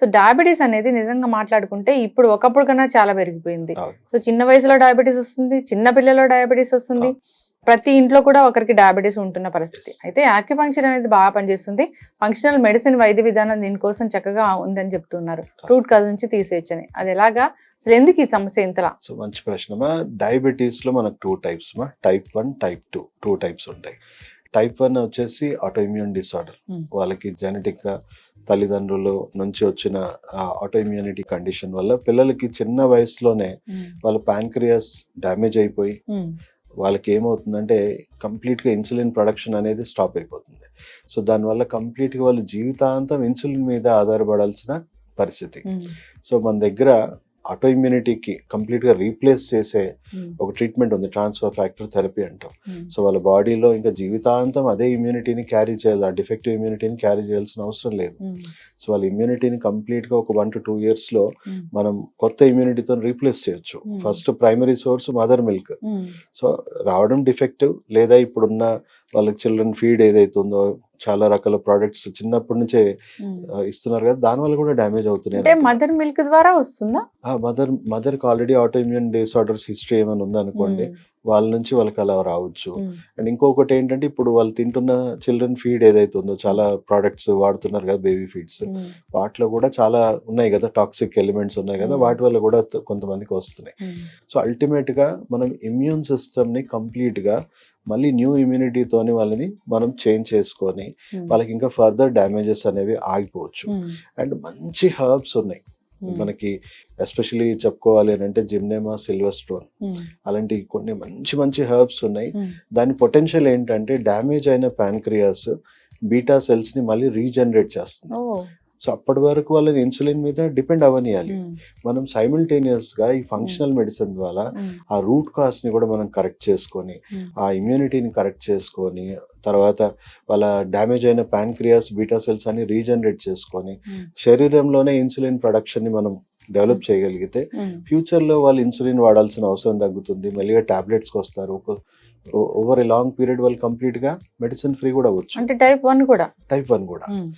So diabetes అనేది నిజంగా మాట్లాడుకుంటే ఇప్పుడు ఒకప్పుడు కన్నా చాలా పెరిగిపోయింది. అవును. సో చిన్న వయసులో డయాబెటీస్ వస్తుంది, చిన్న పిల్లలో డయాబెటీస్ వస్తుంది. ప్రతి ఇంట్లో కూడా ఒకరికి డయాబెటీస్ ఉంటున్న పరిస్థితి. అయితే యాక్యుపంక్చర్ అనేది బాగా పనిచేస్తుంది. ఫంక్షనల్ మెడిసిన్ వైద్య విధానం దీనికోసం చక్కగా ఉందని చెప్తున్నారు. రూట్ కాజ్ నుంచి తీసేయచ్చని. అది ఎలాగా? అసలు ఎందుకు ఈ సమస్య ఇంతలా? సో మంచి ప్రశ్నమా. డయాబెటీస్ లో మనకు 2 టైప్స్ మా. టైప్ 1, టైప్ 2 2 టైప్స్ ఉంటాయి. టైప్ 1 వచ్చేసి ఆటో ఇమ్యూన్ డిసార్డర్. వాళ్ళకి జెనెటిక్ గా తల్లిదండ్రులు నుంచి వచ్చిన ఆటో ఇమ్యూనిటీ కండిషన్ వల్ల పిల్లలకి చిన్న వయసులోనే వాళ్ళ ప్యాంక్రియాస్ డ్యామేజ్ అయిపోయి వాళ్ళకి ఏమవుతుందంటే కంప్లీట్ గా ఇన్సులిన్ ప్రొడక్షన్ అనేది స్టాప్ అయిపోతుంది. సో దానివల్ల కంప్లీట్ గా వాళ్ళు జీవితాంతం ఇన్సులిన్ మీద ఆధారపడాల్సిన పరిస్థితి. సో మన దగ్గర ఆటో ఇమ్యూనిటీకి కంప్లీట్ గా రీప్లేస్ చేసే ఒక ట్రీట్మెంట్ ఉంది, ట్రాన్స్ఫర్ ఫ్యాక్టర్ థెరపీ అంటాం. సో వాళ్ళ బాడీలో ఇంకా జీవితాంతం అదే ఇమ్యూనిటీని క్యారీ చేయాలి, ఆ డిఫెక్టివ్ ఇమ్యూనిటీని క్యారీ చేయాల్సిన అవసరం లేదు. సో వాళ్ళ ఇమ్యూనిటీని కంప్లీట్ గా ఒక 1 to 2 years లో మనం కొత్త ఇమ్యూనిటీతో రీప్లేస్ చేయొచ్చు. First primary source mother milk. So రావడం డిఫెక్టివ్, లేదా ఇప్పుడున్న వాళ్ళకి చిల్డ్రన్ ఫీడ్ ఏదైతుందో చాలా రకాల ప్రోడక్ట్స్ చిన్నప్పటి నుంచే ఇస్తున్నారు కదా, దానివల్ల కూడా డ్యామేజ్ అవుతున్నాయి. మదర్ మిల్క్ ద్వారా వస్తుందా? మదర్కి already auto immune disorders history ఏమైనా ఉందనుకోండి, వాళ్ళ నుంచి వాళ్ళకి అలా రావచ్చు. అండ్ ఇంకొకటి ఏంటంటే ఇప్పుడు వాళ్ళు తింటున్న చిల్డ్రన్ ఫీడ్ ఏదైతుందో చాలా ప్రోడక్ట్స్ వాడుతున్నారు కదా, బేబీ ఫీడ్స్, వాటిలో కూడా చాలా ఉన్నాయి కదా, టాక్సిక్ ఎలిమెంట్స్ ఉన్నాయి కదా, వాటి వల్ల కూడా కొంతమందికి వస్తున్నాయి. సో అల్టిమేట్ గా మనం ఇమ్యూన్ సిస్టమ్ ని కంప్లీట్ గా మళ్ళీ న్యూ ఇమ్యూనిటీతోని వాళ్ళని మనం చేంజ్ చేసుకొని వాళ్ళకి ఇంకా ఫర్దర్ డ్యామేజెస్ అనేవి ఆగిపోవచ్చు. అండ్ మంచి హర్బ్స్ ఉన్నాయి మనకి, ఎస్పెషలీ చెప్పుకోవాలి అని అంటే జిమ్నెమా సిల్వస్ట్రోన్ అలాంటి కొన్ని మంచి మంచి హర్బ్స్ ఉన్నాయి. దాని పొటెన్షియల్ ఏంటంటే డ్యామేజ్ అయిన ప్యాన్క్రియాస్ బీటా సెల్స్ ని మళ్ళీ రీజనరేట్ చేస్తుంది. సో అప్పటి వరకు వాళ్ళని ఇన్సులిన్ మీద డిపెండ్ అవ్వనియాలి. మనం సైమిల్టేనియస్ గా ఈ ఫంక్షనల్ మెడిసిన్ ద్వారా ఆ రూట్ కాజ్ ని కూడా మనం కరెక్ట్ చేసుకొని ఆ ఇమ్యూనిటీని కరెక్ట్ చేసుకొని తర్వాత వాళ్ళ డ్యామేజ్ అయిన ప్యాన్క్రియాస్ బీటా సెల్స్ అని రీజనరేట్ చేసుకొని శరీరంలోనే ఇన్సులిన్ ప్రొడక్షన్ ని మనం డెవలప్ చేయగలిగితే ఫ్యూచర్ లో వాళ్ళు ఇన్సులిన్ వాడాల్సిన అవసరం తగ్గుతుంది. మెల్లిగా టాబ్లెట్స్ కి వస్తారు. ఓవర్ ఏ లాంగ్ పీరియడ్ వాళ్ళు కంప్లీట్ గా మెడిసిన్ ఫ్రీ కూడా అవ్వచ్చు. అంటే టైప్ 1 కూడా. టైప్ 1 కూడా.